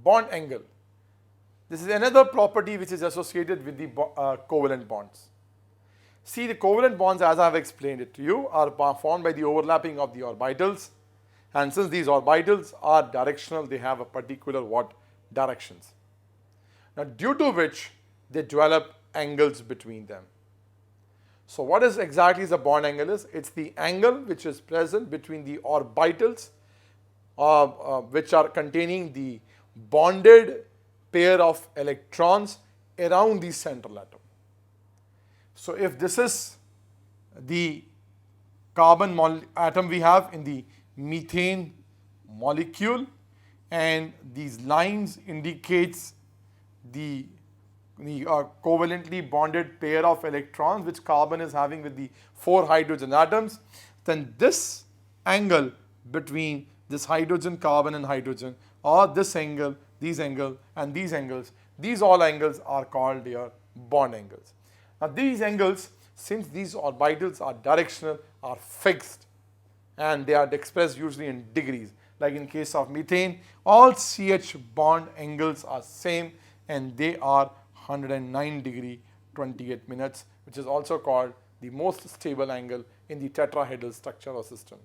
bond angle. This is another property which is associated with the covalent bonds. See, the covalent bonds, as I have explained it to you, are formed by the overlapping of the orbitals, and since these orbitals are directional, they have a particular what directions. Now, due to which they develop angles between them. So, what is exactly the bond angle is? It's the angle which is present between the orbitals which are containing the bonded pair of electrons around the central atom. So, if this is the carbon atom we have in the methane molecule, and these lines indicates the covalently bonded pair of electrons which carbon is having with the 4 hydrogen atoms, then this angle between this hydrogen, carbon and hydrogen, or this angle, these angles and these angles, these all angles are called your bond angles. Now these angles, since these orbitals are directional, are fixed, and they are expressed usually in degrees. Like in case of methane, all CH bond angles are same, and they are 109 degree 28 minutes, which is also called the most stable angle in the tetrahedral structure or system.